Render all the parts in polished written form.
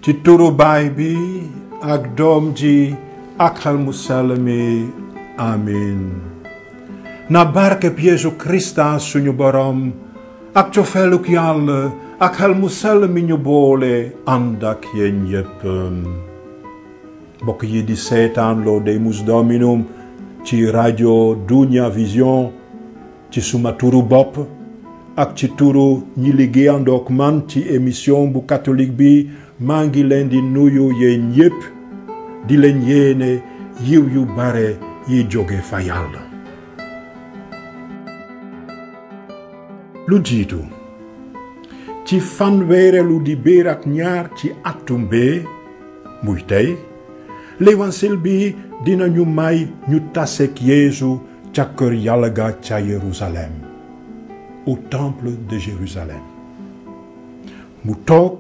ci turu baay bi ak doom ji ak xel mu sell mi amin na barkeb Yeesu Krista suñu borom ak cofeeluk Yàlla ak xel mu sell mi ñu boole ànd ak yéen yépp mbokk yi di seetaan Laudemus Dominum ci rajo Dunia Vision ci suma turu bopp ak ci turu ñi liggéeyandook man ci émission bu catholique bi maa ngi leen di nuyu yéen yépp di leen yéene yiw yu bare yi jóge fa Yàlla. lu jiitu ci fanweerelu dibéer ak ñaar ci atum bee muy tey l'évangile bi dinañu may ñu taseek Yeesu ca kër Yàlla ga ca Jérusalem au temple de Jérusalem mu toog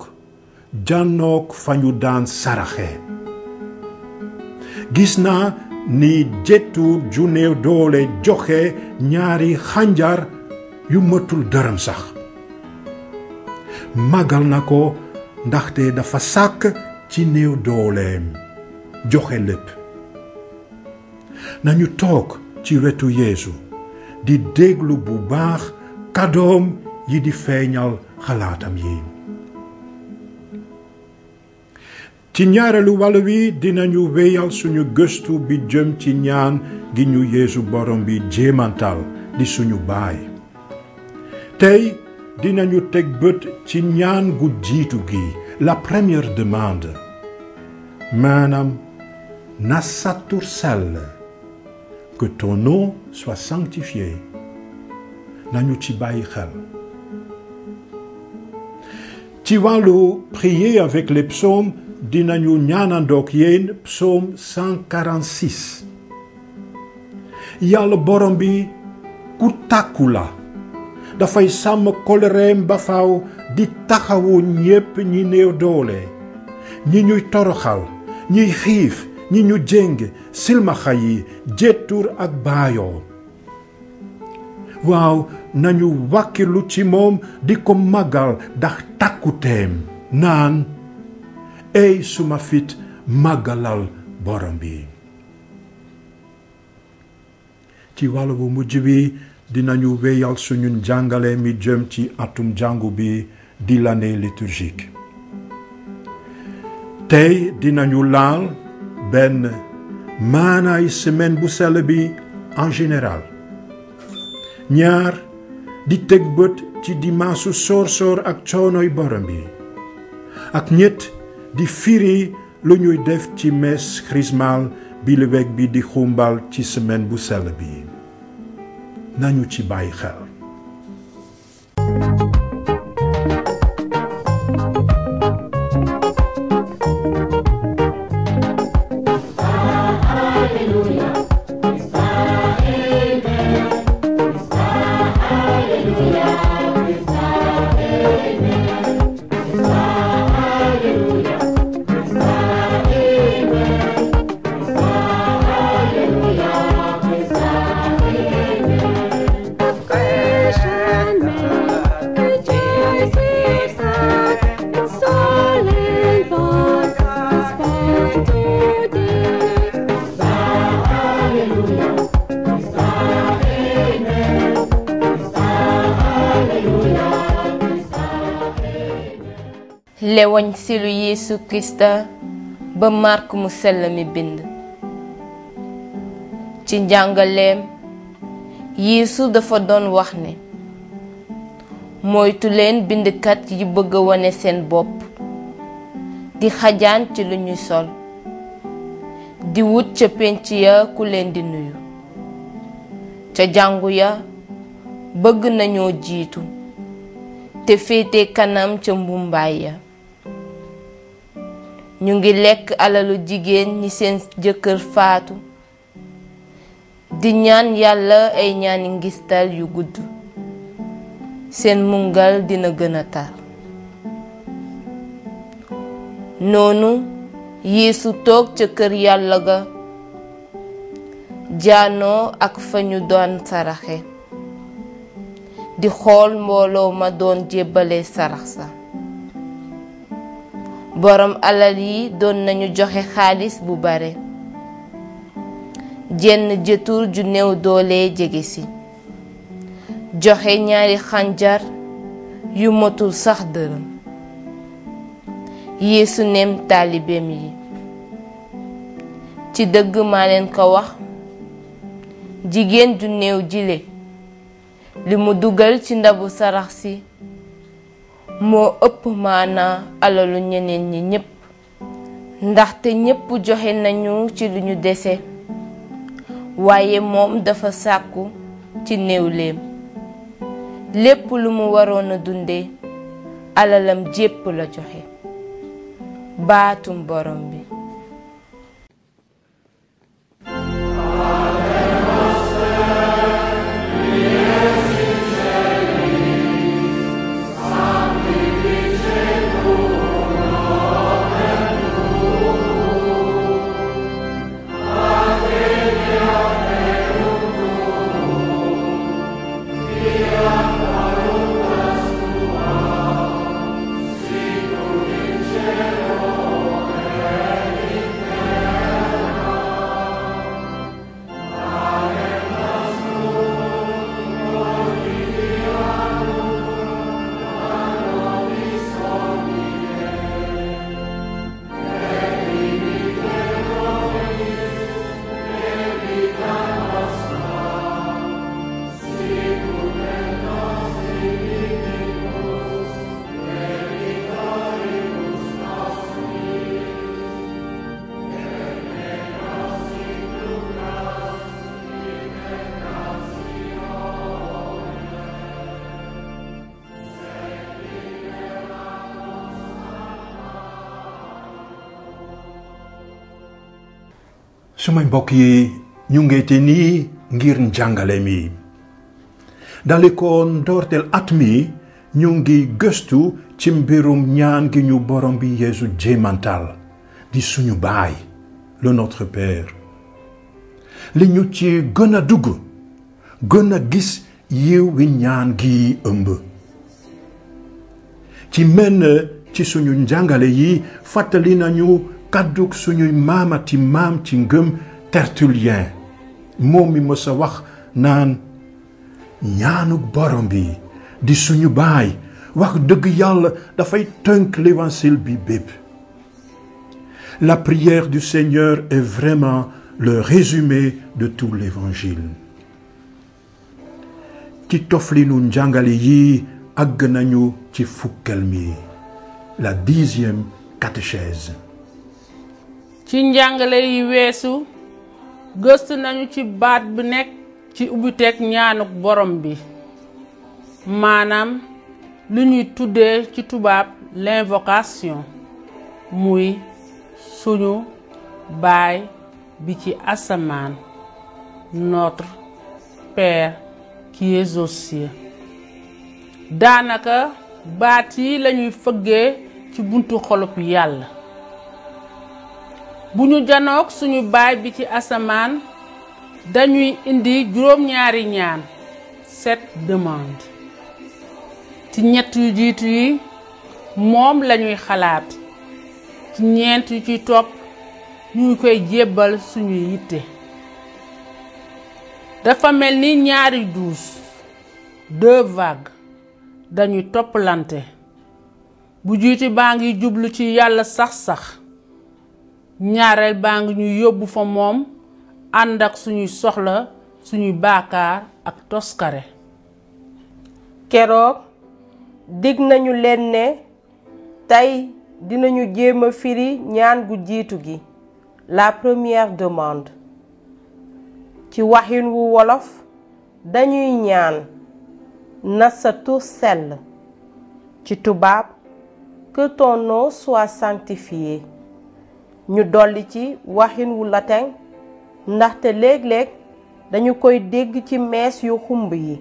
jànnook fa ñu daan saraxe gis naa ni jettu ju néew doole joxe ñaari xànjar yu matul dërëm sax màggal na ko ndaxte dafa sàkk ci néew dooleem joxe lépp nañu toog ci wetu Yeesu di déglu bu baax kàddoom yi di feeñal xalaatam yi ci ñaareelu wàll wi dinañu wéyal suñu gëstu bi jëm ci ñaan gi ñu Yeesu borom bi jéemantal di suñu baay tey dinañu teg bët ci ñaan gu jiitu gi la première demande maanaam na sa tur sell que ton nom soit sanctifié nañu ci bàyyi xel ci wàllu prier avec les psaumes dinañu ñaanandook yéen psaume 146 Yàlla borom bi ku tàkku la dafay sàmm kóllëreem ba faaw di taxawu ñépp ñi néew doole ñi ñuy toroxal ñiy xiif ñi ñu jéng silmaxa yi jettur ak baayoo waaw nañu wàkkilu ci moom di ko màggal ndax takkuteem naan ey suma fit màggalal borom bi ci wàllu bu mujj bi dinañu wéyal suñu njàngale mi jëm ci atum jàngu bi di l'année liturgique tey dinañu laal benn maanaay semaine bu sell bi en général ñaar di teg bët ci dimaasu soor ak coonoy borom bi ak ñett di firi lu ñuy def ci messe chrismale bi l'évêque bi di xumbal ci semaine bu sell bi nañu ci bàyyi xel lewoñ si lu Yeesu Krista ba Mark mu sell mi bind ci njàngaleem Yeesu dafa doon wax ne moytu leen bindkat yi bëgg a wane seen bopp di xajaan ci lu ñuy sol di wut ca penc ya ku leen di nuyu ca jàngu ya bëgg nañoo jiitu te féete kanam ca mbumbaay ya ñu ngi lekk alalu jigéen ñi seen jëkkër faatu di ñaan Yàlla ay ñaani ngistal yu gudd seen mungal dina gën a tar noonu Yeesu toog ca kër Yàlla ga jaanoo ak fa ñu doon saraxe di xool mbooloo ma doon jébbale sarax sa borom alal yi doon nañu joxe xaalis bu bare. jenn jëtur ju néew doole jege si joxe ñaari xànjar yu motul sax dërëm. Yeesu neem taalibeem yi, ci dëgg maa leen ko wax, jigéen ju néew jile li mu dugal ci ndabu sarax si moo ëpp maanaa alalu ñeneen ñi ñépp, ndaxte ñépp joxe nañu ci lu ñu dese, waaye moom dafa sàkku ci néewleem. lépp lu mu waroon a dunde alalam jépp la joxe. baatum borom bi. sumay mbokk yi ñu ngeete nii ngir njàngale mi dale ko ndorteel at mi ñu ngi gëstu ci mbirum ñaan gi ñu borom bi Yeesu jéemantal di suñu baay le Notre Père. li ñu ci gën a dugg gën a gis yiw wi ñaan gi ëmb. ci menn ci suñu njàngale yi fàttali nañu kàddug suñuy maamati maam ci ngëm Tertullien moom mi mësa wax naan ñaanug borom bi di suñu baay wax dëgg yàlla dafay tënk l'évangile bi bépp. La prière du Seigneur est vraiment le résumé de tout l'évangile. ci toflinu njàngale yi àgg nañu ci fukkal mi la 10e catéchèse. ci njàngale yi weesu gëstu nañu ci baat bi nekk ci ubbiteeg ñaanuk borom bi, maanaam lu ñuy tuddee ci tubaab l'invocation, muy suñu baay bi ci asamaan, notre Père qui est aux cieux. daanaka baat yi lañuy fëggee ci buntu xolub yàlla. bu ñu janook suñu baay bi ci asamaan dañuy indi juróom-ñaari ñaan, 7 demandes. ci ñett yu jiitu yi moom lañuy xalaat, ci ñeent yu ci topp ñu koy jébbal suñuy yitte. dafa mel ni ñaari douche, 2 vagues dañuy toppalante. bu jiitu baa ngi jublu ci yàlla sax-sax, ñaareel baa ngi ñu yóbbu fa moom ànd ak suñuy soxla, suñuy baakaar ak toskare. keroog dig nañu leen ne tey dinañu jéem a firi ñaan gu jiitu gi, la première demande. ci waxin wu wolof dañuy ñaan na sa tur sell, ci tubaab que ton nom soit sanctifié. ñu dolli ci waxin wu latin ndaxte léeg-léeg dañu koy dégg ci mees yu xumb yi,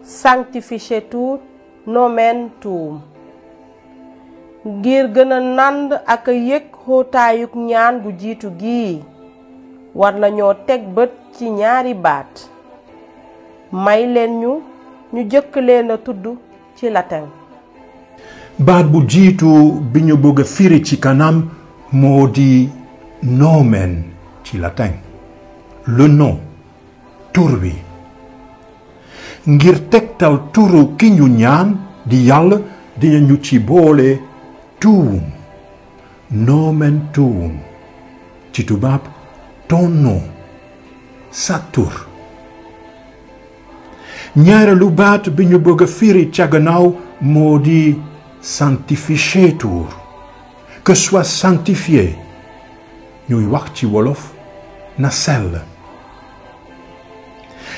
sanctificetur nomen tuum. ngir gën a nànd ak a yëg xóotaayuk ñaan gu jiitu gii war nañoo teg bët ci ñaari baat. may leen ñu jëkk leen a tudd ci latin. baat bu jiitu bi ñu bëgg a firi ci kanam moo di nomen ci latin. Le nom, tur wi. Ngir tegtal turu ki ñu ñaan di Yàlla dinañu ci boole tuum. Nomen tuum. Ci tubaab ton nom, sa tur. ñaareelu baat bi ñu bëgg a firi ca gannaaw moo di sanctificetur, que soit sanctifié ñuy wax ci wolof na sell.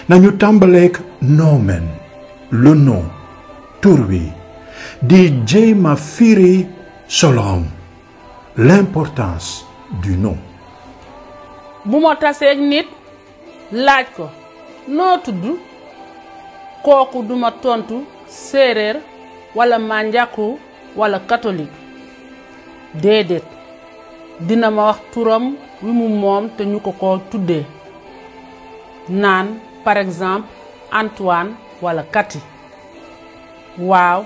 nañu tàmbaleek nomen, le nom, tur wi di jéema firi solom, l'importance du nom. bu ma taseeg nit laaj ko noo tudd kooku duma tontu séeréer wala manjaku wala catholique déedéet dina ma wax turam wi mu moom te ñu ko tuddee naan par exemple Antoine wala Cathy. waaw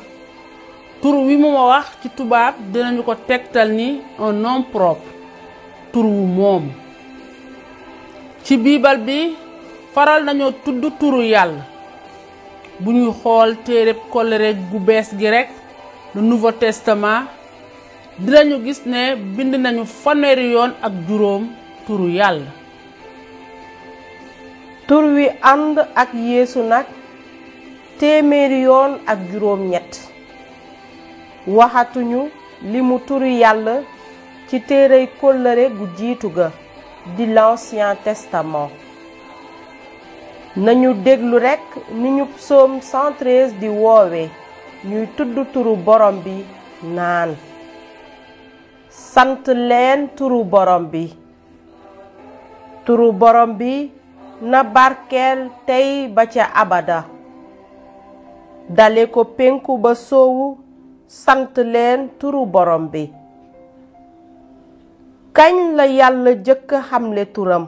tur wi mu ma wax ci tubaab dinañu ko tegtal ni un nom propre, tur wu moom. ci biibal bi faral nañoo tudd turu yàlla bu ñuy xool téereb kóllëre gu bees gi rekk le Nouveau Testament dinañu gis ne bind nañu fanweeri yoon ak juróom turu yàlla. tur wi ànd ak Yeesu nag téeméeri yoon ak juróom ñett waxatuñu limu turu yàlla ci téerey kóllëre gu jiitu ga di l'Ancien Testament. nañu déglu rekk ni ñu psaume 113 di woowe ñuy tudd turu borom bi naan sant leen turu borom bi. turu borom bi na barkeel tey ba ca abada. dale ko penku ba soowu sant leen turu borom bi. kañ la yàlla jëkk xamle turam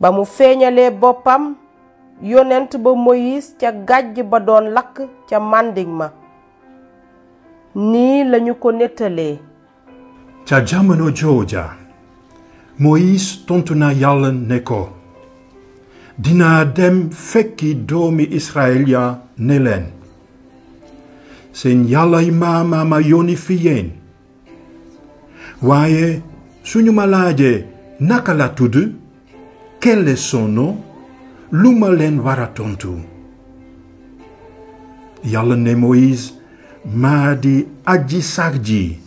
ba mu feeñalee boppam yonent ba Moïse ca gàjj ba doon lakk ca màndig ma nii lañu ko nettalee. ca jamono jooja Moïse tontu na Yàlla ne ko dinaa dem fekki doomi Israël ya ne leen seen Yàllay maama ma yónni fi yéen waaye suñu ma laajee naka la tudd quel est son nom lu ma leen war a tontu. Yàlla ne Moïse maa di aji sax ji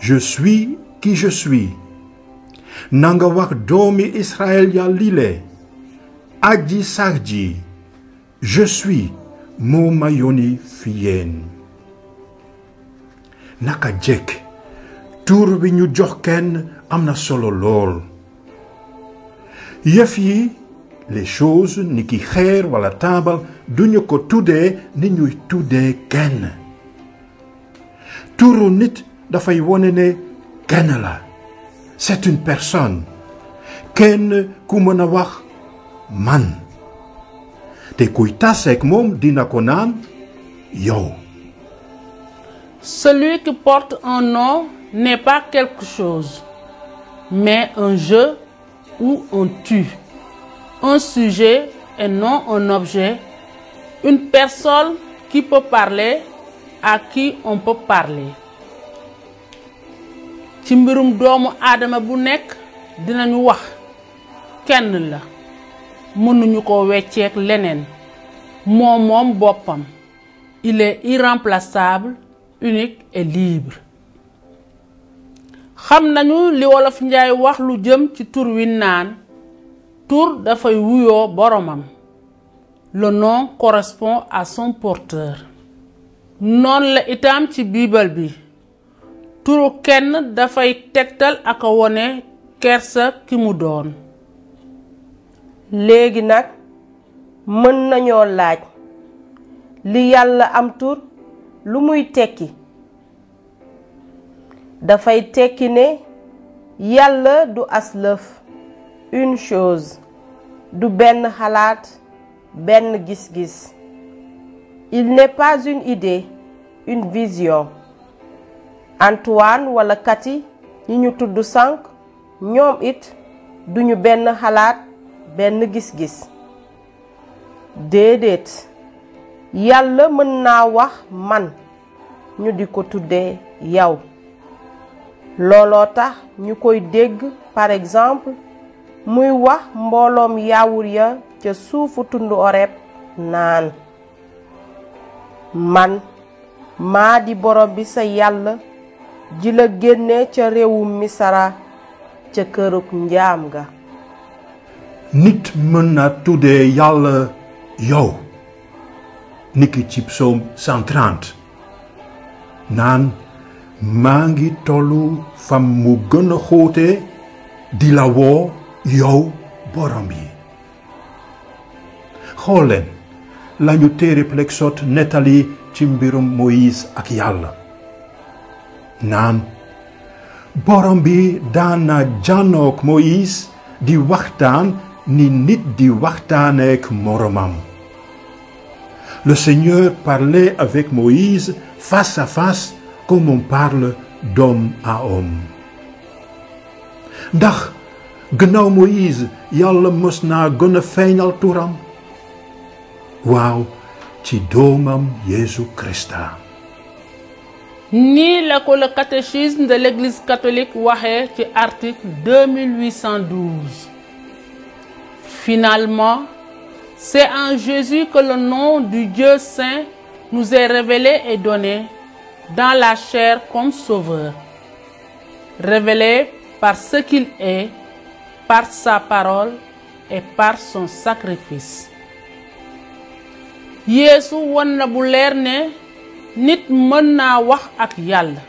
je suis qui je suis. nanga wax doomi Israël ya lile aji sax ji je suis moo ma yónni fi yéen. naka jekk tur bi ñu jox kenn am na solo lool. yëf yi les choses ni ki xeer wala taabal duñu ko tuddee ni ñuy tuddee kenn. turu nit dafay wone ne kenn la. c'est une personne. kenn ku mën a wax man. te kuy taseek moom dina ko naan yow. Celui qui porte un nom n'est pas quelque chose, mais un je ou un tu, un sujet et non un objet, une personne qui peut parler, à qui on peut parler. ci mbirum doomu aadama bu nekk dinañu wax kenn la mënuñu ko wecceek leneen moom boppam. il est irremplaçable, unique et libre. xam nañu li wolof njaay wax lu jëm ci tur wi naan tur dafay wuyoo boromam. le nom correspond à son porteur. noon la itam ci biibal bi turu kenn dafay tegtal ak wone kersa ki mu doon. léegi nag mën nañoo laaj li yàlla am tur lu muy tekki. dafay tekki ne yàlla du aslëf, une chose, du benn xalaat, benn gis-gis. Il n'est pas une idée, une vision. Antoine wala Cathy ñi ñu tudd sànq ñoom it duñu benn xalaat benn gis-gis. Déedéet yàlla mën naa wax man ñu di ko tuddee yow. Looloo tax ñu koy dégg par exemple muy wax mbooloom yaawur ya ca suufu tundu Oreb naan man maa di borom bi sa yàlla ji la génne ca réewum Misra ca kërug njaam ga. Nit mën na tuddee yàlla yow niki ci psaume 130 naan maa ngi tollu fam mu gën a xóote di la woo yow borom bi. xool leen lañu téereb Exode nettali ci mbirum Moïse ak yàlla naan borom bi daan na jànnook Moïse di waxtaan ni nit di waxtaaneek moromam. Le Seigneur parlait avec Moïse face à face comme on parle d'homme à homme. Ndax gannaaw Moïse yàlla mës naa gën a feeñal turam? Waaw, ci doomam Jésus Christa. Ni la ko le catéchisme de l'Église catholique waxee ci article 2812. Finalement, c'est en Jésus que le nom du Dieu saint nous est révélé et donné dans la chair comme sauveur, révélé par ce qu'il est, par sa parole et par son sacrifice. Yeesu won na bu leer ne nit mën naa wax ak Yàlla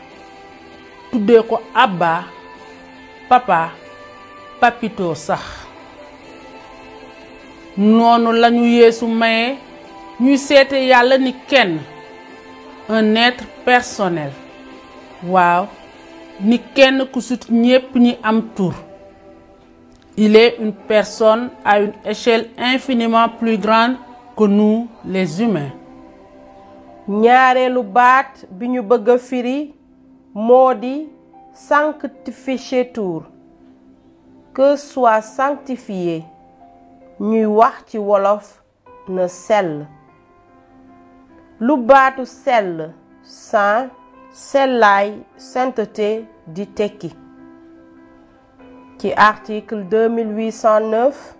tuddee ko Abba, Papa, Papito sax. Noonu lañu Yeesu maye ñuy seete Yàlla ni kenn, un être personnel. Waaw, ni kenn ku sut ñépp ñi am tur. Il est une personne à une échelle infiniment plus grande que nous les humains. ñaareelu baat bi ñu bëgg a firi moo di sanctificateur, que soit sanctifié ñuy wax ci wolof na sell. Lu baatu sell, saint, sellaay, sainteté di tekki. Ci article 2809,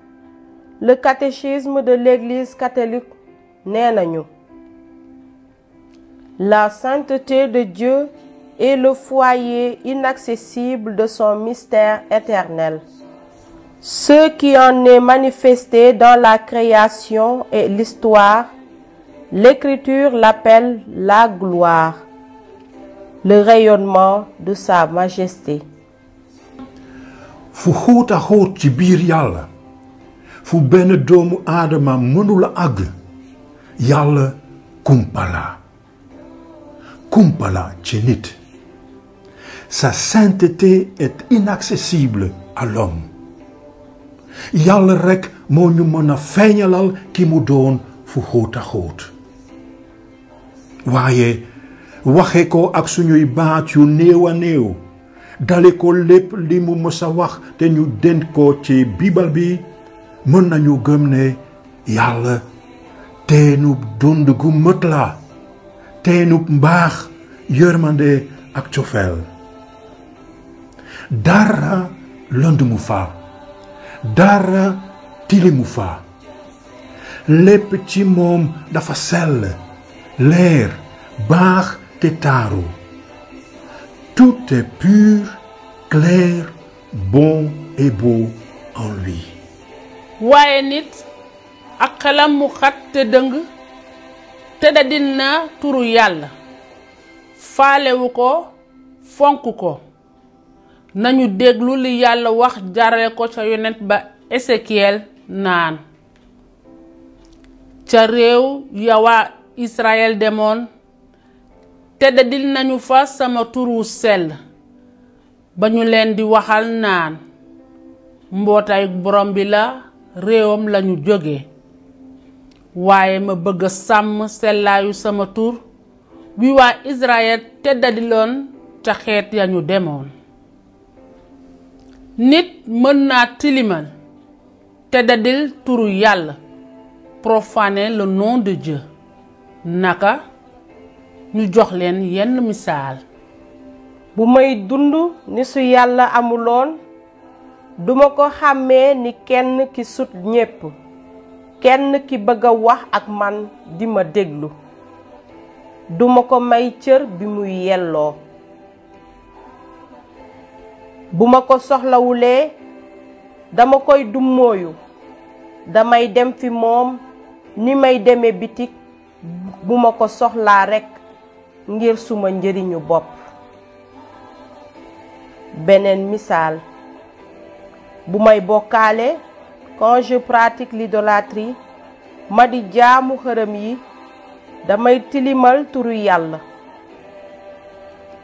le catéchisme de l'Église catholique nee nañu: la sainteté de Dieu est le foyer inaccessible de son mystère éternel. Ce qui en est manifesté dans la création et l'histoire, l'Écriture l'appelle la gloire, le rayonnement de sa majesté. fu xóot a xóot ci biir yàlla, fu benn doomu aadama mënula àgg, yàlla kumpala ci nit. Sa sainteté est inaccessible à l'homme. Yàlla rekk moo ñu mën a feeñalal ki mu doon fu xóot a xóot. waaye waxe ko ak suñuy baat yu néew a néew, dale ko lépp li mu mës a wax te ñu dent ko ci Bible bi, mën nañu gëm ne Yàlla teenub dund gu mët la, teenub mbaax, yërmande ak cofeel. Dara lëndëmu fa, dara tilimu fa. Lépp ci moom dafa sell, leer, baax te taaru. Tout est pur, clair, bon et beau en lui. waaye nit ak xelam mu xat te dëng te da dina turu Yàlla, faalewu ko, fonk ko. Nañu déglu li Yàlla wax jarale ko ca yonent ba Ézéchiel naan: ca réew ya waa Israël demoon te dadil nañu fa sama turu sell ba ñu leen di waxal naan mbootaay borom bi la réewam lañu jóge. waaye ma bëgg sàmm sellaayu sama tur bi waa Israël teddadiloon ca xeet ya ñu demoon. nit mën naa tilimal teddadil turu yàlla, profaner le nom de Dieu. naka ñu jox leen yenn misaal. bu may dund ni su yàlla amuloon duma ko xàmmee ni kenn ki sut ñépp, kenn ki bëgg a wax ak man di ma déglu. duma ko may cër bi muy yelloo. bu ma ko soxlawulee dama koy dummóoyu. damay dem fi moom ni may demee bitik bu ma ko soxlaa rekk ngir suma njëriñu bopp. beneen misaal, bu may bokkaale, quand je pratique l'idolâtrie, ma di jaamu xërëm yi, damay tilimal turu yàlla.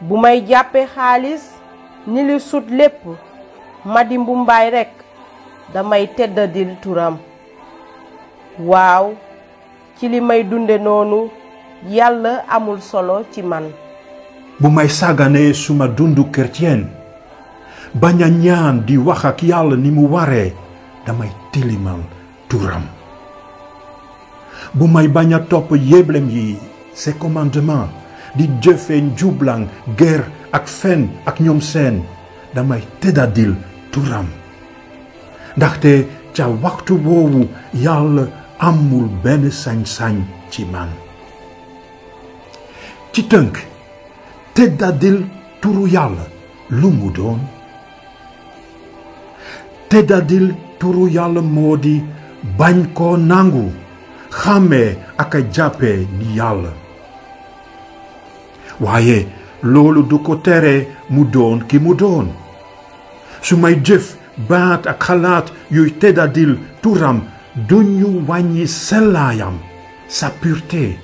bu may jàppe xaalis ni li sut lépp, ma di mbumbaay rekk, damay teddadil turam. waaw, ci li may dunde noonu yàlla amul solo ci man. bu may sàgganee suma dundu chrétien, bañ a ñaan di wax ak yàlla ni mu waree, damay tilimal turam. bu may bañ a topp yéblem yi, ses commandements, di jëfe njublang, ger ak fen ak ñoom seen, damay teddadil turam. ndaxte ca waxtu boobu yàlla amul benn sañ-sañ ci man. ci tënk, teddadil turu yàlla lu mu doon? teddadil turu yàlla moo di bañ koo nangu, xàmmee ak a jàppee ni yàlla. waaye loolu du ko tere mu doon ki mu doon. su may jëf baat ak xalaat yuy teddadil turam, duñu wàññi sellaayam, sa pureté,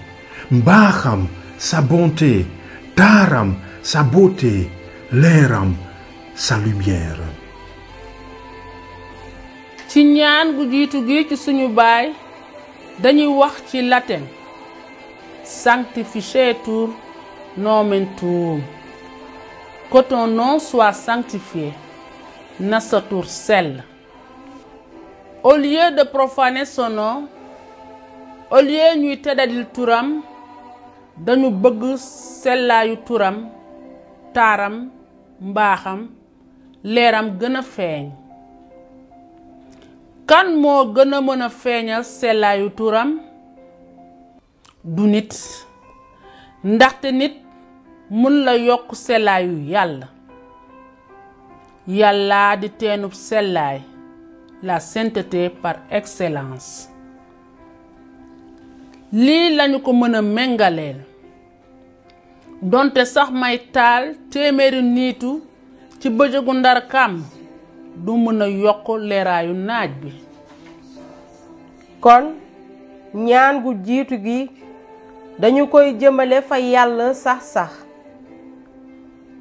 mbaaxam, sa bonté, taaram, sa beauté, leeram, sa lumière. ci ñaan gu jiitu gi ci suñu baay dañuy wax ci latin: sanctificetur nomen tuum, que ton nom soit sanctifié, na sa tur sell. Au lieu de profaner son nom, au lieu ñuy teddadil turam, dañu bëgg sellaayu turam, taaram, mbaaxam, leeram gën a feeñ. kan moo gën a mën a feeñal sellaayu turam? du nit, ndaxte nit mën la yokk sellaayu yàlla. yàlla di teenub sellaay, la sainteté par excellence. lii lañu ko mën a méngaleel. donte sax may taal téeméeri niitu ci bëjëgu ndar kàmm, du mën a yokk leeraayu naaj bi. kon ñaan gu jiitu gi dañu koy jëmale fa yàlla sax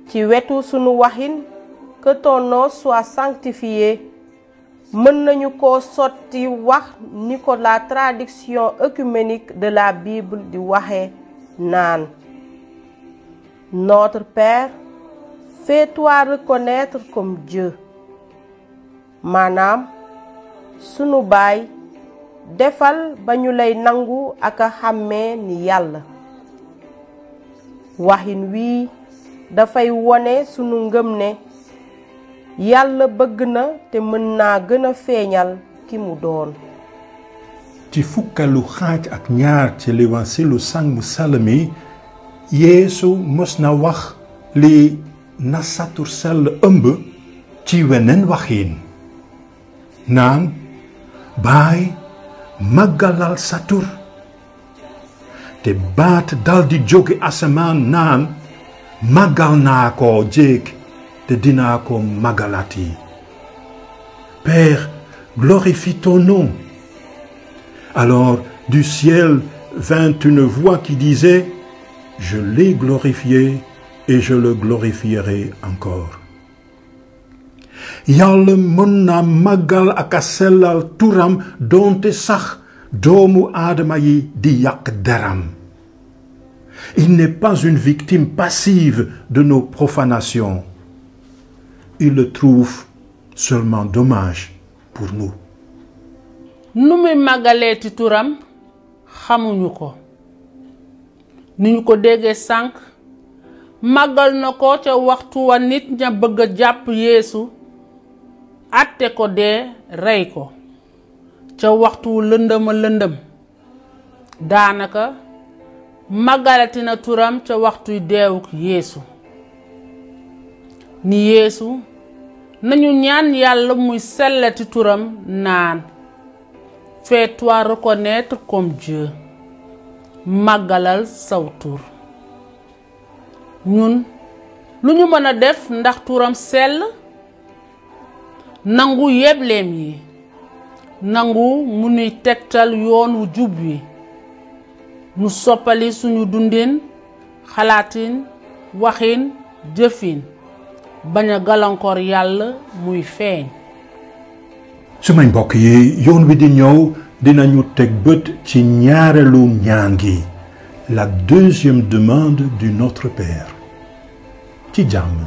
ci wetu sunu waxin que ton nom soit sanctifié. mën nañu ko sotti wax ni ko la traduction œcuménique de la Bible di waxe naan: Notre Père, fais-toi reconnaître comme Dieu. maanaam sunu baay, defal ba ñu lay nangu ak a xàmmee ni yàlla. waxin wii dafay wone sunu ngëm ne yàlla bëgg na te mën naa gën a feeñal ki mu doon. ci fukkalu xaaj ak ñaar ci L'évangile sang mu sell mi, Yeesu mës na wax li na sa tur sell ëmb ci weneen waxin naan: Baay, màggalal sa tur. te baat dal di jóge asamaan naan: màggal naa ko jéeg te dinaa ko màggalati. Père, glorifie ton nom. Alors du ciel vint une voix qui disait: Je l'ai glorifié et je le glorifierai encore. yàlla mën na màggal ak a sellal turam doonte sax doomu aadama yi di yàq deram. Il n'est pas une victime passive de nos profanations. Il le trouve seulement dommage pour nous. nu muy màggaleeti turam xamuñu ko ni ñu ko déggee sànq màggal na ko ca waxtu wa nit ña bëgg a jàpp Yeesu àtte ko dee rey ko ca waxtu wu lëndëma lëndëm daanaka màggalati na turam ca waxtuy deewuk Yeesu ni Yeesu nañu ñaan Yàlla muy sellati turam naan fais-toi reconnaître comme Dieu màggalal saw tur ñun lu ñu mën a def ndax turam sell nangu yebleem yi nangu mu nuy tegtal yoon wu jub wi nu soppali suñu dundin xalaatin waxin jëfin bañ a gàllankoor Yàlla muy feeñ. sumay mbokk yi yoon wi di ñëw dinañu teg bët ci ñaareelu ñaan gi, la deuxième demande du Notre Père. ci jàmm.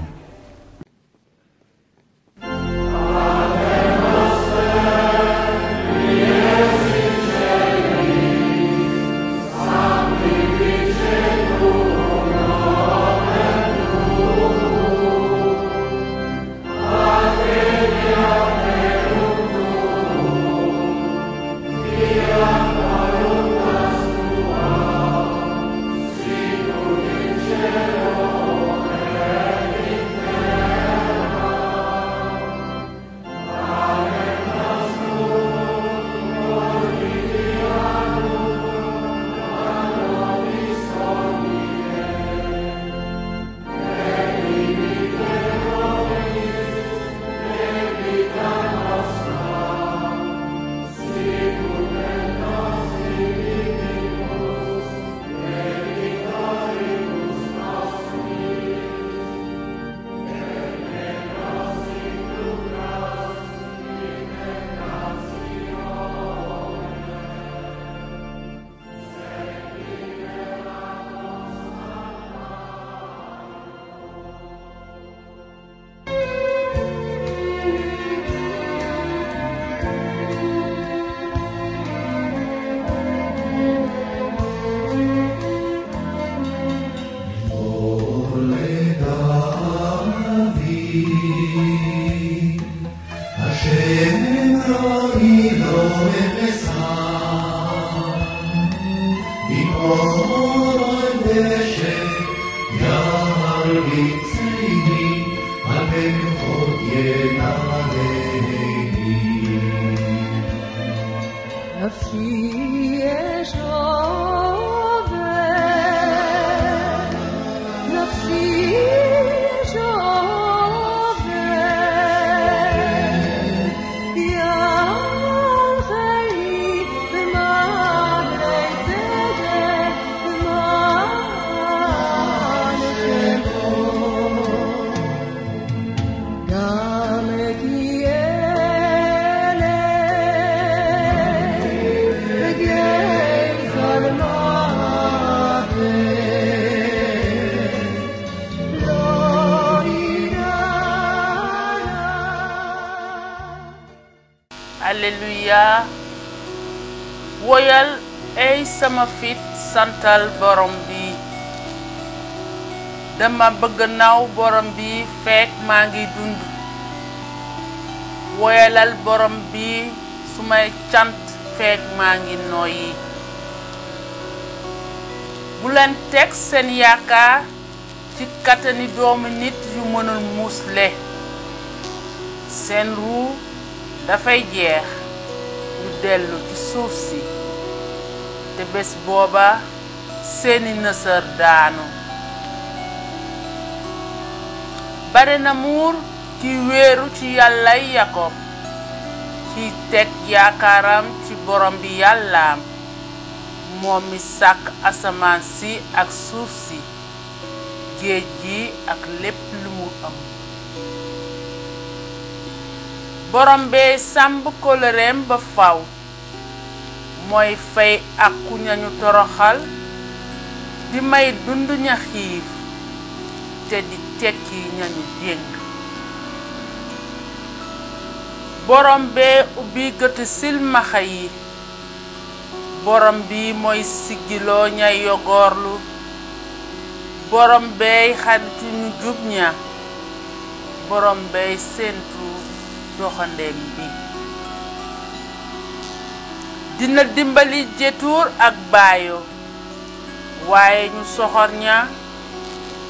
Alléluia woyal ay sama fit santal borom bi dama bëgg naw borom bi fekk maa ngi dund woyalal borom bi sumay cant fekk maa ngi noyyi bu leen teg seen yaakaar ci katani doomu nit yu mënul musle seen ruu dafay jeex ñu dellu ci suuf si te bés booba seeni nësër daanu bare na muur ci wéeru ci yàllay Yakob ci teg yaakaaram ci borom bi yàllaam moom mi sàkk asamaan si ak suuf si géej gi ak lépp lu mu am borom bee sàmb kóllëreem ba faw mooy fay àqu ñañu toroxal di may dund ña xiif te di tekki ñañu jéng. borom bee ubbi gëti silmaxa yi, borom bi mooy siggiloo ñay yogoorlu, borom beey xaritu ñu jub ña, borom beey séentu doxandeem bi. dina dimbali jetuur ak baayo, waaye ñu soxor ña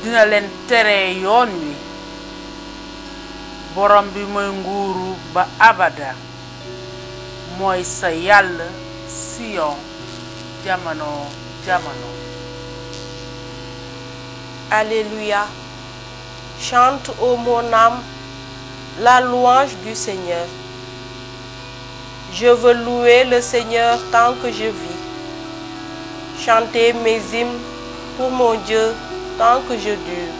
dina leen tere yoon wi. borom bi mooy nguuru ba abada, mooy sa yàlla Sion jamono jamono. Alléluia. Chante, ô mon âme, la louange du Seigneur. Je veux louer le Seigneur tant que je vis. Chanter mes hymnes pour mon Dieu tant que je dure.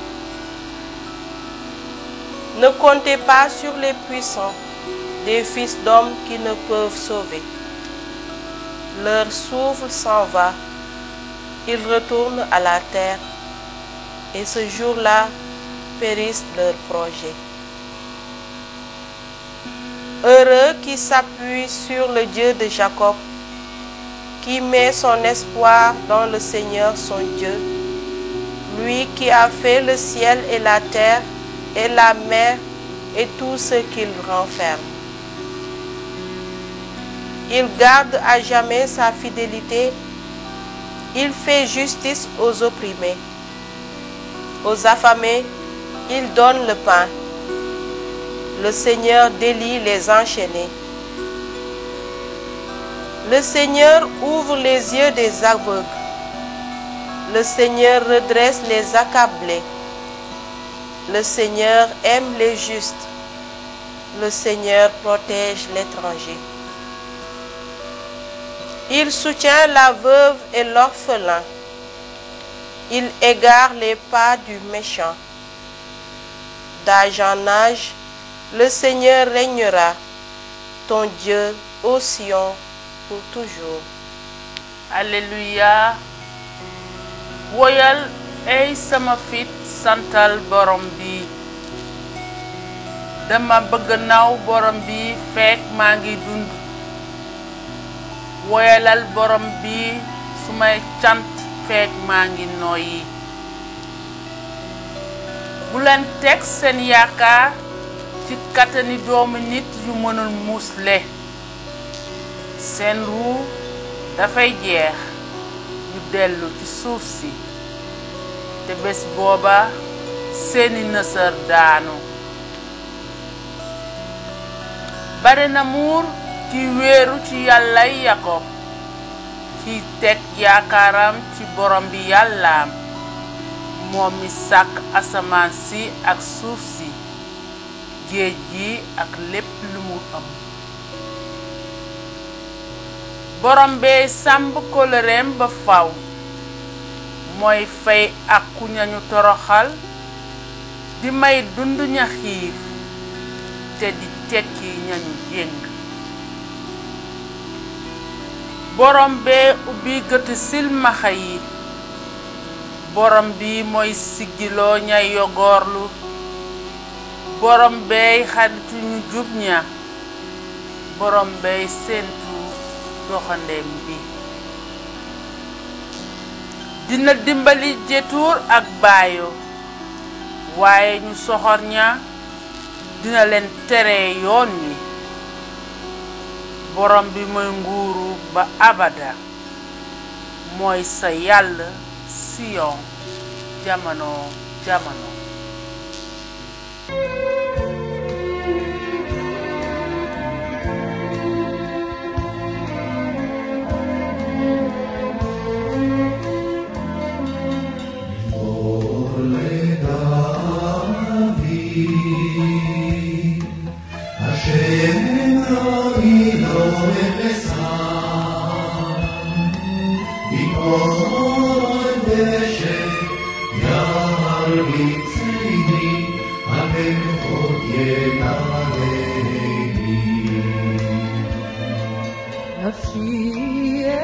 Ne comptez pas sur les puissants, des fils d'hommes qui ne peuvent sauver. Leur souffle s'en va, ils retournent à la terre, et ce jour-là périssent leurs projets. Heureux qui s'appuie sur le Dieu de Jacob, qui met son espoir dans le Seigneur son Dieu, lui qui a fait le ciel et la terre, et la mer et tout ce qu'il renferme. Il garde à jamais sa fidélité, il fait justice aux opprimés. Aux affamés, il donne le pain. Le Seigneur délie les enchaînés. Le Seigneur ouvre les yeux des aveugles. Le Seigneur redresse les accablés. Le Seigneur aime les justes. Le Seigneur protège l'étranger. Il soutient la veuve et l'orphelin. Il égare les pas du méchant. D'âge en âge, le Seigneur régnera, ton Dieu ô Sion pour toujours. Alléluia. woyal ay sama fit santal borom bi. dama bëgg naw borom bi fekk maa ngi dund. woyalal borom bi sumay cant fekk maa ngi noyyi. bu leen teg seen yaakaar ci katani doomu nit yu mënul musle. seen ruu dafay jeex ñu dellu ci suuf si. te bés booba seeni nësër daanu. bare na muur ci wéeru ci yàllay Yakob, ci teg yaakaaram ci borom bi yàllaam, moom mi sàkk asamaan si ak suuf si, géej gi ak lépp lu mu am. borom bee sàmb kóllëreem ba faw, mooy fay àqu ñañu toroxal, di may dund ña xiif te di tekki ñañu jéng. borom bee ubbi gëti silmaxa yi, borom bi mooy siggiloo ñay yogoorlu, borom beey xaritu ñu jub ña, borom beey séentu doxandeem bi. dina dimbali jetuur ak baayo, waaye ñu soxor ña dina leen tere yoon wi. borom bi mooy nguuru ba abada, mooy sa yàlla Sion jamono jamono. נפשי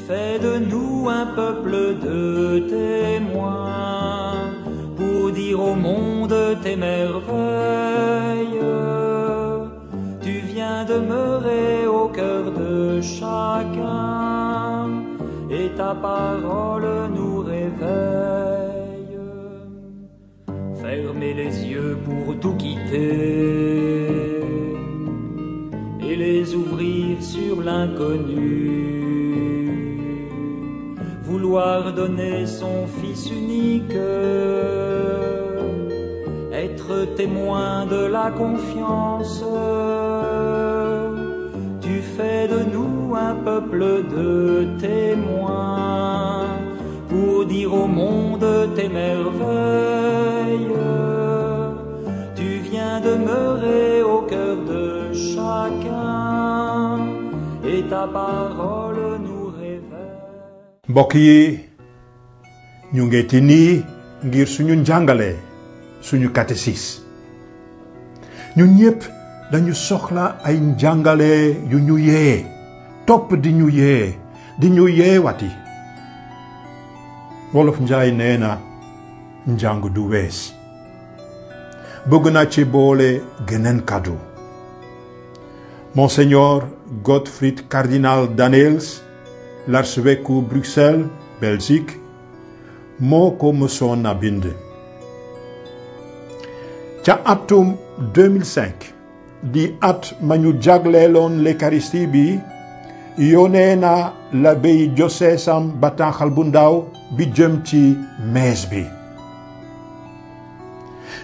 Fais de nous un peuple de témoins pour dire au monde tes merveilles. Tu viens demeurer au cœur de chacun et ta parole nous réveille. Fermer les yeux pour tout quitter et les ouvrir sur l'inconnu. Vouloir donner son Fils unique, être témoin de la confiance. Tu fais de nous un peuple de témoins pour dire au monde tes merveilles. Tu viens demeurer au cœur de chacun et ta parole nous mbokk yi ñu ngeeti nii ngir suñu njàngale suñu catéchisme ñun ñépp dañu soxla ay njàngale yu ñu yee topp di ñu yee wati wolof njaay nee na njàng du wees bëgg naa ci boole geneen kàddu Monseigneur Gottfried Cardinal Daniels, l'archevêque de Bruxelles, Belgique, moo ko mësoon a bind. Ca atum 2005 di at ma ñu jagleeloon l'Eucharistie bi yónnee na l'abbé diocèsam bataaxal bu ndaw bi jëm ci mees bi.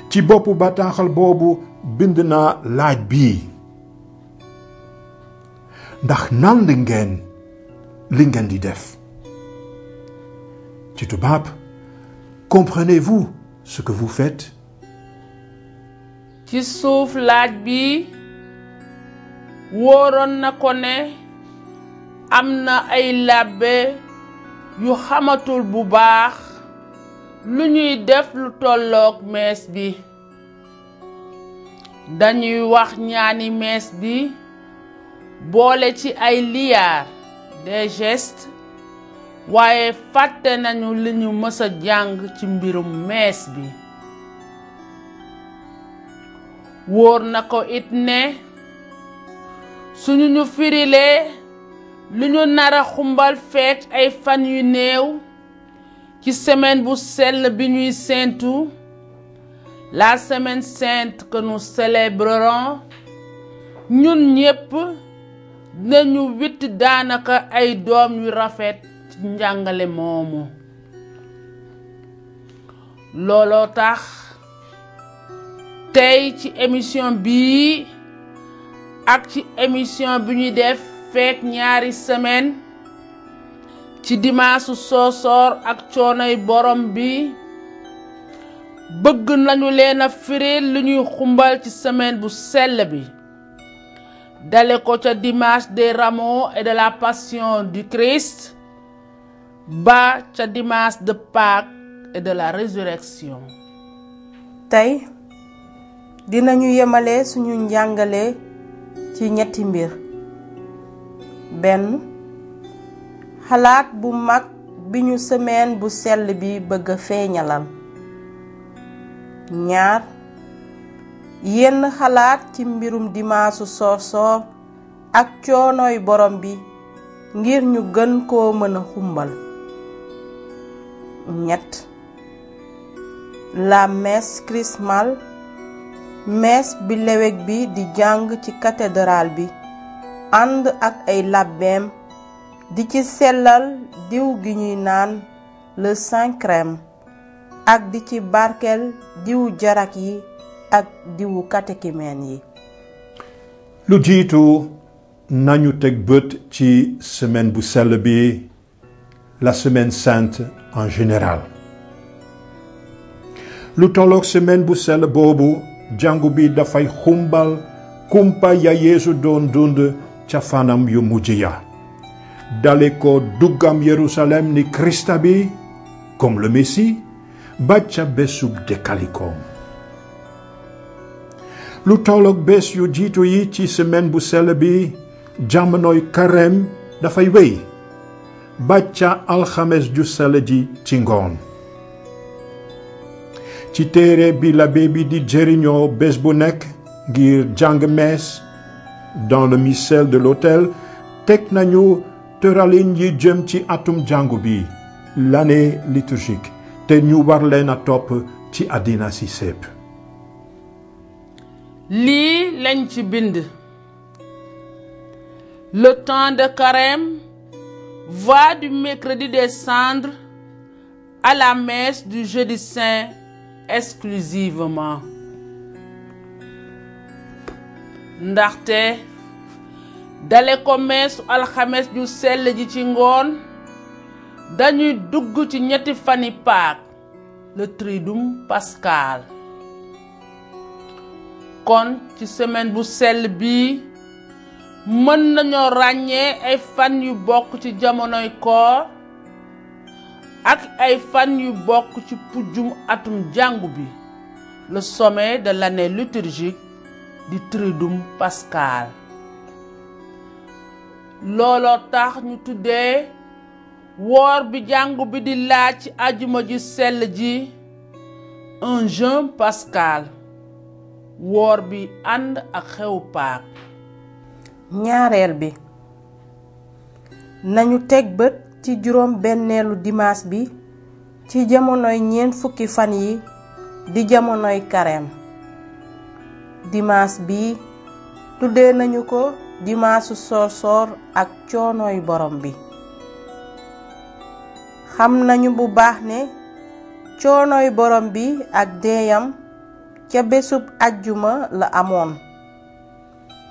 ci boppu bataaxal boobu bind na laaj bii: ndax nand ngeen li ngeen di def? Ci tubaab, comprenez-vous ce que vous faites? ci suuf laaj bi wóoroon na ko ne am na ay labbe yu xamatul bu baax lu ñuy def lu tolloog mees bi. dañuy wax ñaani mees bi boole ci ay liyaar, des gestes, waaye fàtte nañu li ñu mës a jàng ci mbirum mees bi. wóor na ko it ne suñu ñu firilee lu ñu nara xumbal feek ay fan yu néew ci semaine bu sell bi ñuy séentu, la semaine sainte que nous célébrerons, ñun ñépp dinañu witt daanaka ay doom yu rafet ci njàngale moomu. looloo tax tey ci émission bii ak ci émission bi ñuy def feek ñaari semaine ci dimaasu soosoor ak coonoy borom bi bëgg nañu leen a firil lu ñuy xumbal ci semaine bu sell bi, dale ko ca dimanche des rameaux et de la passion du Christ ba ca dimanche de Pâques et de la résurrection. tey dinañu yemale suñu njàngale ci ñetti mbir. benn xalaat bu mag bi ñu semaine bu sell bi bëgg a feeñalal. ñaar yenn xalaat ci mbirum dimaasu soor ak coonooy borom bi ngir ñu gën koo mën a xumbal. ñett la messe chrismale, messe bi lewek bi di jàng ci cathédrale bi ànd ak ay labbeem di ci sellal diw gi ñuy naan le Saint-Crème ak di ci barkel diwu jarak yi ak diwu catéchumène yi. lu jiitu nañu teg bët ci semaine bu sell bi, la semaine sainte en général. lu tolloog semaine bu sell boobu jàngu bi dafay xumbal kumpa ya Yeesu doon dund ca fanam yu mujj ya, dale ko duggam Yerusalem ni Krista bi comme le Messie ba ca bésub dekkalikoom. lu tolloog bés yu jiitu yi ci semaine bu sell bi jamonoy Carême dafay wéy ba ca alxames ju sell ji ci ngoon. ci téere bi l'abbé bi di jëriñoo bés bu nekk ngir jàng messe dans le missel de l'autel, teg nañu tëralin yi jëm ci atum jàngu bi, l'année liturgique, te ñu war leen a topp ci àddina si sépp. lii lañ ci bind. Le temps de Carême va du mercredi des Cendres à la messe du jeudi saint exclusivement. ndaxte dale ko meesu alxames ju sell ji ci ngoon dañuy dugg ci ñetti fani Pâques, le triduum pascal. kon ci semaine bu sell bii mën nañoo ràññee ay fan yu bokk ci jamonoy koor ak ay fan yu bokk ci pujjum atum jàngu bi, le sommet de l'année liturgique du triduum pascal. looloo tax ñu tuddee woor bi jàngu bi di laaj ci ajuma ji sell ji un jeûne pascal, woor bi ànd ak xew Pâques. ñaareel bi nañu teg bët ci juróom benneelu dimaas bi ci jamonoy ñeent fukki fan yi di jamonoy Carême. dimaas bi tuddee nañu ko dimaasu soor ak coonooy borom bi. xam nañu bu baax ne coonooy borom bi ak deeyam ca bésub ajjuma la amoon.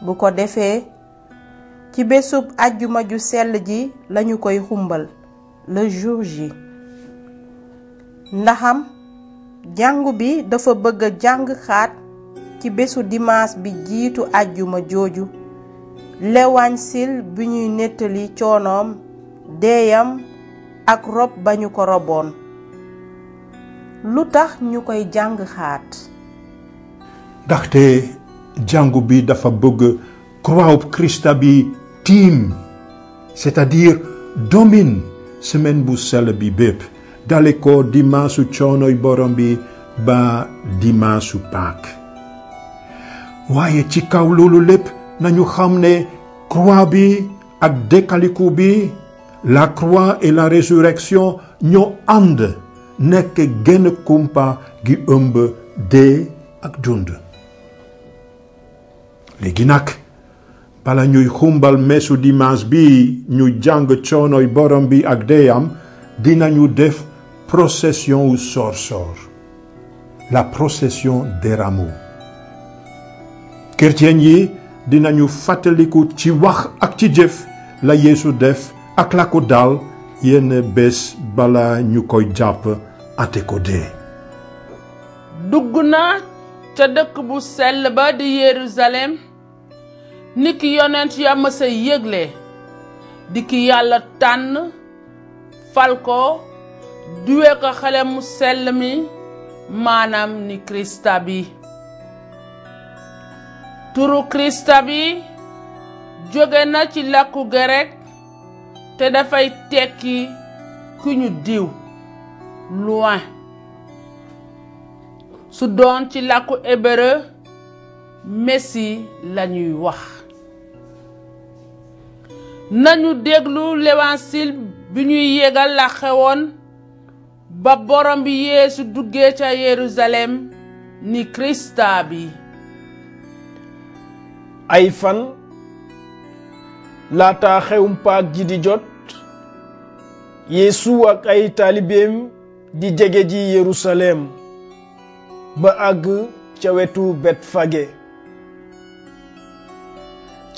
bu ko defee ci bésub ajjuma ju sell ji lañu koy xumbal, le jour J. ndaxam jàngu bi dafa bëgg a jàng xaat ci bésu dimaas bi jiitu ajjuma jooju lewañ sil bi ñuy nettali coonoom, deeyam ak rob ba ñu ko roboon. lu tax ñu koy jàng xaat? ndaxte jàngu bi dafa bëgg croix Krista bi tiim, c'est-à-dire domine semaine bu sell bi bépp, dale ko dimaasu coonoy borom bi ba dimaasu Pâques. waaye ci kaw loolu lépp nañu xam ne croix bi ak dekkaliku bi, la croix et la résurrection ñoo ànd nekk genn kumpa gi ëmb dee ak dund. léegi nag bala ñuy xumbal meesu dimanche bi ñu jàng coonoy borom bi ak deeyam, dinañu def procession wu soor, la procession des rameaux. chrétien yi dinañu fàttaliku ci wax ak ci jëf la Yeesu def ak la ko dal yenn bés bala ñu koy jàpp ate ko dee. dugg na ca dëkk bu sell ba di Yerusalem ni ki yonent ya mësa yëgle, di ki yàlla tànn fal ko duwe ko xale mu sell mi, maanaam ni Krista bi. turu Krista bi jóge na ci làkku grek te dafay tekki ku ñu diw loin. su doon ci làkku hébreu messi lañuy wax. nañu déglu l'évangile bi ñuy yégal la xewoon ba borom bi Yeesu duggee ca Yerusalem ni Krista bi. ay fan laata xewum Paak ji di jot Yeesu ak ay taalibeem di jege ji Yerusalem ba àgg ca wetu Betfage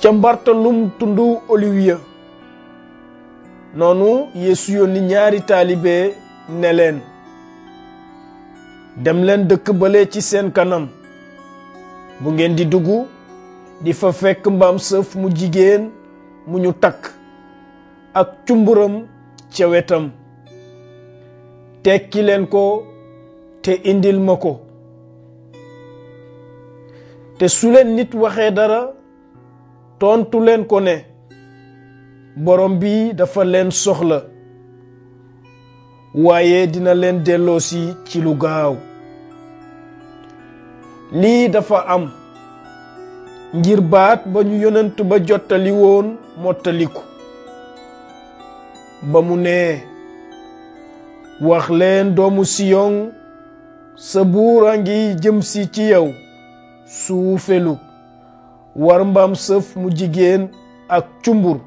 ca mbartalum tundu Oliwiya. noonu Yeesu yónni ñaari taalibe ne leen dem leen dëkk bale ci seen kanam bu ngeen di dugg di fa fekk mbaam sëf mu jigéen mu ñu takk ak cumburam ca wetam tekki leen ko te indil ma ko. te su leen nit waxee dara tontu leen ko ne borom bi dafa leen soxla waaye dina leen delloosi ci lu gaaw. lii dafa am ngir baat ba ñu yonent ba jottali woon mottaliku ba mu nee wax leen doomu Siyon sa buur a ngi jëm si ci yow suufelu war mbaam sëf mu jigéen ak cumbur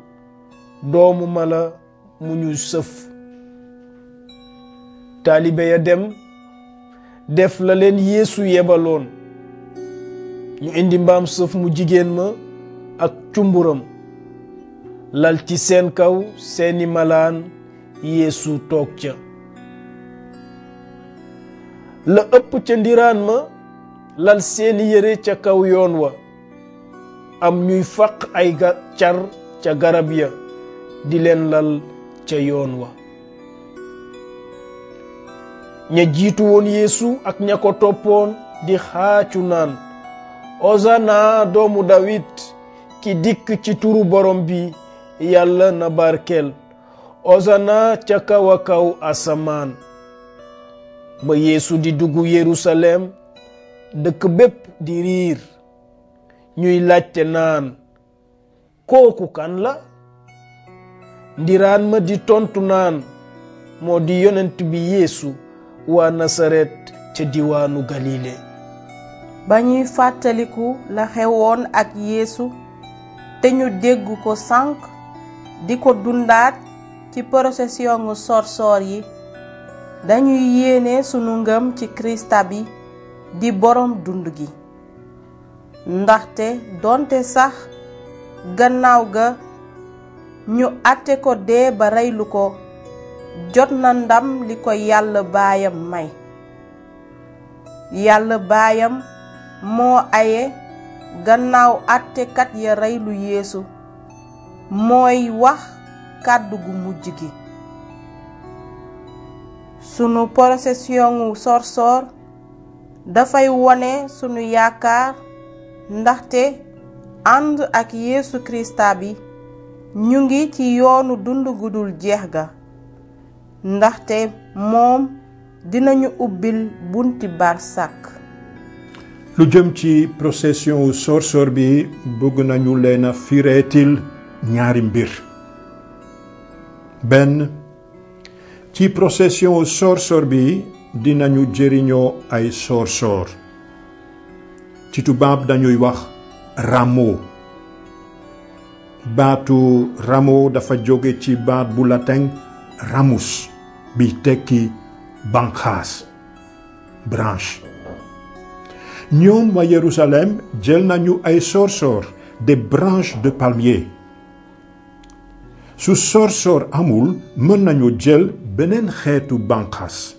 doomu mala mu ñu sëf. taalibe ya dem def la leen Yeesu yebaloon ñu indi mbaam sëf mu jigéen ma ak cumburam lal ci seen kaw seeni malaan Yeesu toog ca. la ëpp ca ndiraan ma lal seeni yére ca kaw yoon wa am ñuy faq ay car ca garab ya di leen lal ca yoon wa. ña jiitu woon Yeesu ak ña ko toppoon di xaacu naan Osana doomu Dawid ki dikk ci turu borom bi yàlla na barkel Osana ca kaw a kaw asamaan. ba Yeesu di dugg Yerusalem dëkk bépp di riir ñuy laajte naan kooku kan la. ndiraan ma di tontu naan moo di yonent bi Yeesu waa Nasaret ca diwaanu Galile. ba ñuy fàttaliku la xewoon ak Yeesu te ñu dégg ko sànq di ko dundaat ci procession sorsoor yi dañuy yéene sunu ngëm ci Krista bi di borom dund gi. ndaxte donte sax gannaaw ga ñu àtte ko dee ba reylu ko jot na ndam li ko Yàlla baayam may. Yàlla baayam moo aye gannaaw àttekat ya reylu Yeesu mooy wax kàddu gu mujj gi. sunu procession sorsoor dafay wone sunu yaakaar ndaxte ànd ak Yeesu Krista bi ñu ngi ci yoonu dund gudul jeex ga ndaxte moom dinañu ubbil bunti barsàk. lu jëm ci procession sorsoor bi bëgg nañu leen a fireetil ñaari mbir. benn ci procession sorsoor bi dinañu jëriñoo ay sorsoor. ci tubaab dañuy wax rameau. baatu rameau dafa jóge ci baat bu latin ramus bi tekki banqaas branche. ñoom waa Yerusalem jël nañu ay sorsoor des branches de palmier. su sorsoor amul mën nañu jël beneen xeetu banqaas.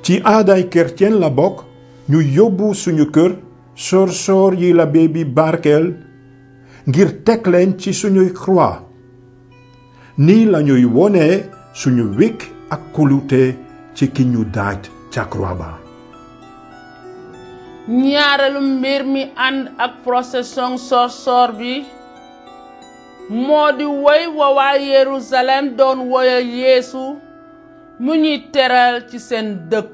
ci aaday chrétien la bokk ñu yóbbu suñu kër sorsoor yi l'abbé bi barkeel ngir teg leen ci suñuy croix. nii lañuy wone suñu wékk ak kóolute ci ki ñu daaj ca croix ba. ñaareelu mbir mi ànd ak procession soor bi moo di woy wa waa Yerusalem doon woyal Yeesu mu ñuy teral ci seen dëkk.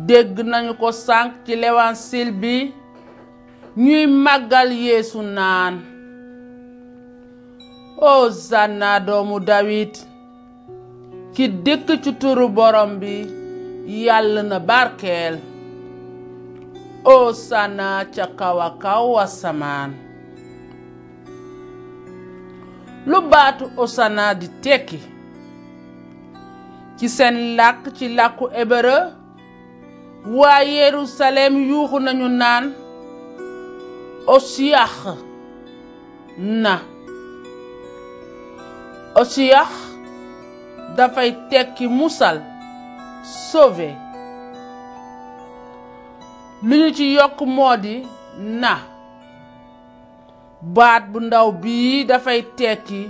dégg nañu ko sànq ci l'évangile bi ñuy màggal Yeesu naan Hosanna doomu Dawid ki dëkk ci turu borom bi yàlla na barkeel. Hosanna ca kaw a kaw asamaan. lu baatu Hosanna di tekki ci seen làkk ci làkku hébreu waa Yerusalem yuuxu nañu naan Osiyax na. Osiyax dafay tekki musal, sauver. lu ñu ci yokk moo di na. baat bu ndaw bii dafay tekki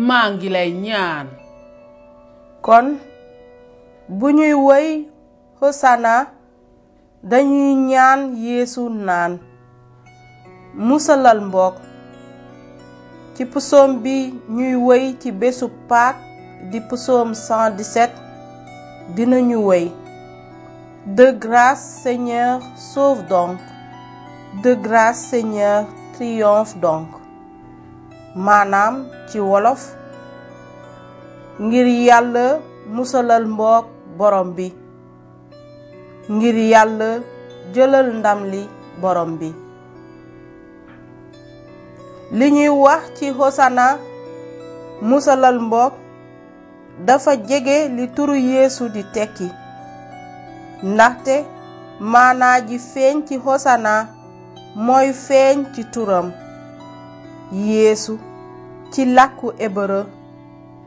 maa ngi lay ñaan. kon bu ñuy woy Hosanna dañuy ñaan Yeesu naan musalal mbokk. ci psaume bi ñuy woy ci bésu Pâques di psaume 117 dinañu woy de grâce Seigneur sauve donc, de grâce Seigneur triomphe donc. maanaam ci wolof ngir yàlla musalal mbokk borom bi, ngir yàlla jëlal ndam li borom bi. li ñuy wax ci Hosanna musalal mbokk dafa jege li turu Yeesu di tekki, ndaxte maanaa ji feeñ ci Hosanna mooy feeñ ci turam Yeesu. ci làkku hébreu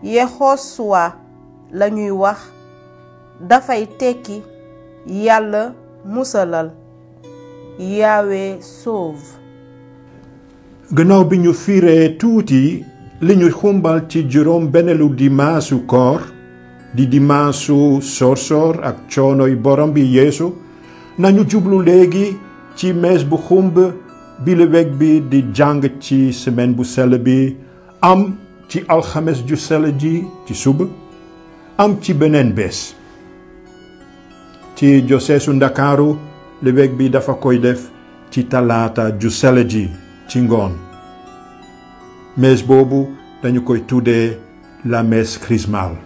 Yehosuwa lañuy wax dafay tekki yàlla musalal, Yahweh sauve. gannaaw bi ñu fiiree tuuti li ñu xumbal ci juróom benneelu dimaasu koor di dimaasu soor ak coonoy borom bi Yeesu, nañu jublu léegi ci mees bu xumb bi leweg bi di jàng ci semaine bu sell bi, am ci alxames ju sell ji ci suba, am ci beneen bés. ci joseesu Ndakaaru leweg bi dafa koy def ci talaata ju sell ji ci ngoon. mees boobu dañu koy tuddee la messe chrismale.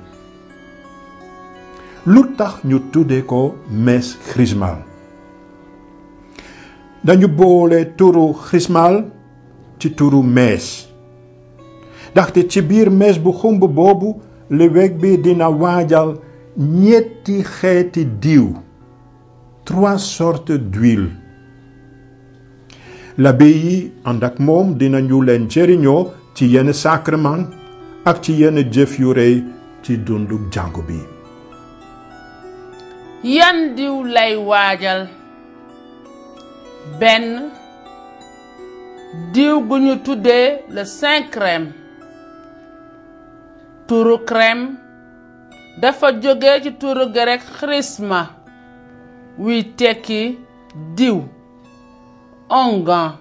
lu tax ñu tuddee ko messe chrismale? dañu boole turu chrismale ci turu mees, ndaxte ci biir mees bu xumb boobu leweg bi dina waajal ñetti xeeti diw, 3 sortes d'huile. l'abbé yi ànd ak moom dinañu leen jëriñoo ci yenn sacrement ak ci yenn jëf yu rëy ci dundu jàngu bi. yan diw lay waajal? benn diw gu ñu tuddee le saint crème. turu crème dafa jóge ci turu grec chrisma wuy tekki diw, onguent.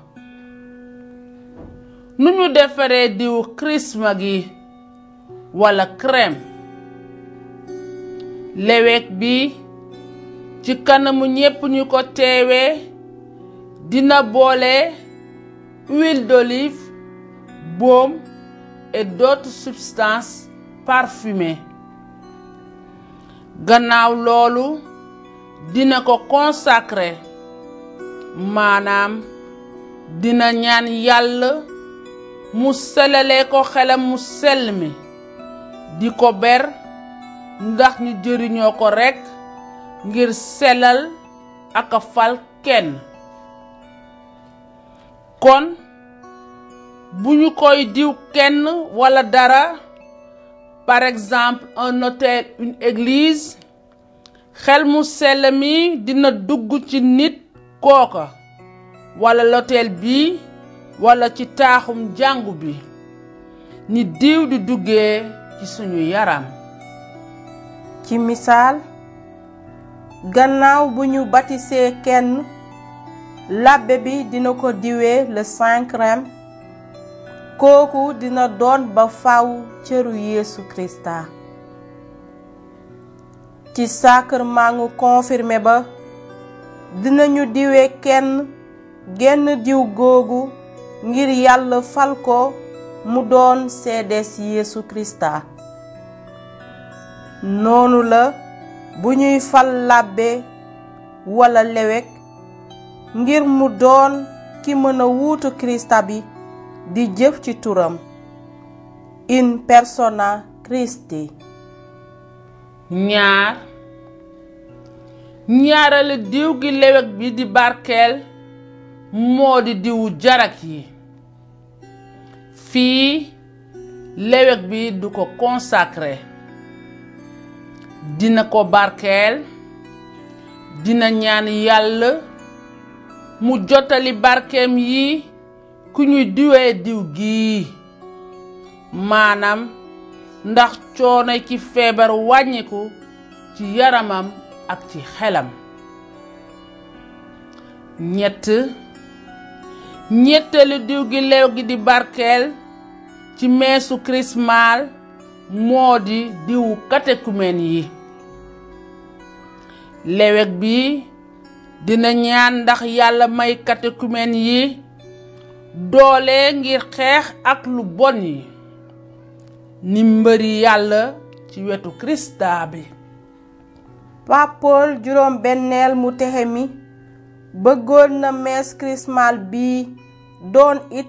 nu ñu defaree diw chrisma gi walla crème? lewek bi ci kanamu ñépp ñu ko teewee dina boole huile d'olive, baume et d'autres substances parfumées. gannaaw loolu dina ko consacrer, maanaam dina ñaan yàlla mu selalee ko xelam mu sell mi, di ko ber ndax ñu jëriñoo ko rekk ngir selal ak a fal kenn. kon bu ñu koy diw kenn walla dara, par exemple un autel, une église, xel mu sell mi dina dugg ci nit kooka walla l'autel bi walla ci taaxum jàngu bi, ni diw di duggee ci suñu yaram. ci misaal gannaaw bu ñu baptisé kenn labbe bi dina ko diwee le Saint-Crème kooku dina doon ba faw cëru Yeesu Krista ci sacrement confirmé ba dinañu diwee kenn genn diw googu ngir Yàlla fal ko mu doon seedes Yeesu Krista noonu la bu ñuy fal labbe wala lewek ngir mu doon ki mën a wuutu Krista bi di jëf ci turam in persona Christi. ñaareelu diw gi lewek bi di barkeel moo di diwu jarak yi fii lewek bi du ko consacré dina ko barkeel dina ñaan Yàlla mu jotali barkeem yi ku ñuy diwee diw gi maanaam ndax coono ci feebar wàññiku ci yaramam ak ci xelam. ñetteelu diw gi lew gi di barkeel ci meesu krismaal moo di diwu catéchumène yi lewek bi dina ñaan ndax Yàlla may catéchumène yi doole ngir xeex ak lu bon yi ni mbëri Yàlla ci wetu Krista bi. Pape Paul juróom benneel mu texe mi bëggoon na mees krismaal bi doon it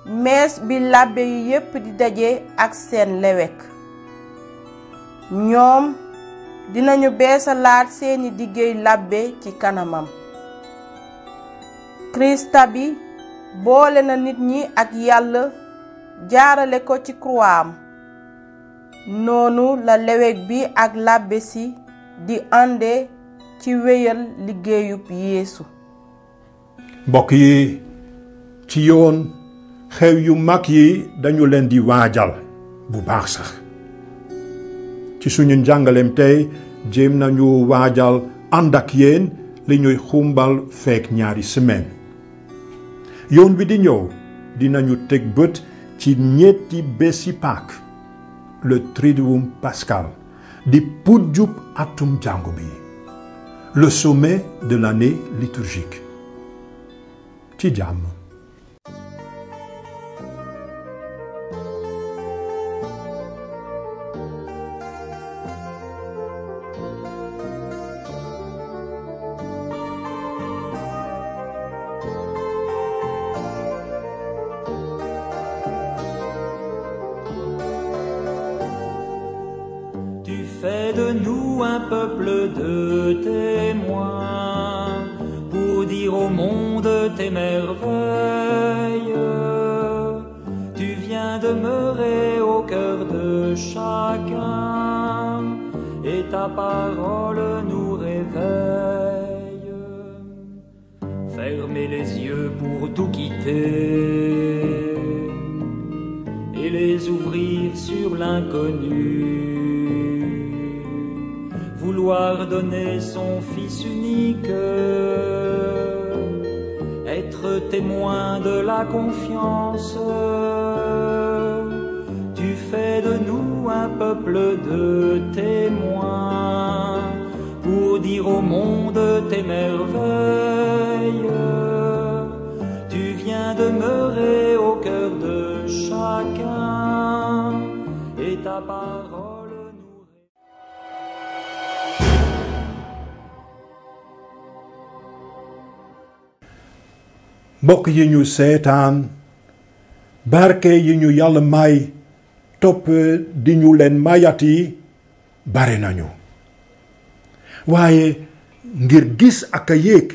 mees bi labbe yu yépp di daje ak seen lewek ñoom dinañu beesalaat seeni diggéey labbe ci kanamam. Krista bi boole na nit ñi ak Yàlla jaarale ko ci croixam noonu la lewek bi ak labbe si di ànde ci wéyal liggéeyub Yeesu. mbokk yi ci yoon xew yu mag yi dañu leen di waajal bu baax sax ci suñu njàngaleem tey jéem nañu waajal ànd ak yéen li ñuy xumbal feek ñaari semaine yoon bi di ñëw dinañu teg bët ci ñetti bési Pâques le Triduum Pascal di pujjub atum jàngu bi le sommet de l'année liturgique ci jàmm. Tu fais de nous un peuple de témoins pour dire au monde tes merveilles. Tu viens demeurer au cœur de chacun et ta parole nous réveille. Fermer les yeux pour tout quitter et les ouvrir sur l'inconnu. Vouloir donner son Fils unique, être témoin de la confiance. Tu fais de nous un peuple de témoins pour dire au monde tes merveilles. Tu viens demeurer au cœur de chacun et ta parole. mbokk yi ñu seetaan barke yi ñu Yàlla may topp di ñu leen mayati bare nañu waaye ngir gis ak a yéeg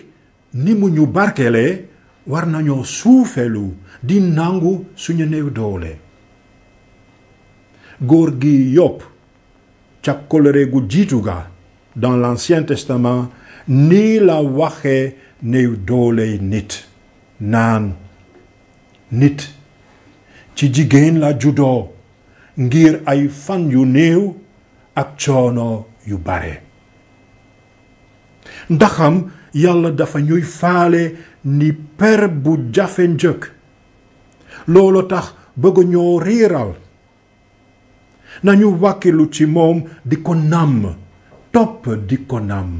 ni mu ñu barkelee war nañoo suufelu di nangu suñu néew doole góor gi Yob ca kóllëre gu jiitu ga dans l'Ancien Testament nii la waxe néew doole nit naan nit ci jigéen la juddoo ngir ay fan yu néew ak coono yu bare ndaxam yàlla dafa ñuy faale ni per bu jafe njëkk loolu tax bëgg ñoo riiral nañu wàkkilu ci moom di ko nàmm topp di ko nàmm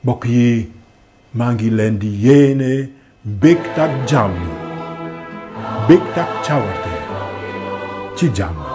mbokk yi maa ngi leen di yéene mbégte ak jàmm mbégte ak cawarte ci jàmm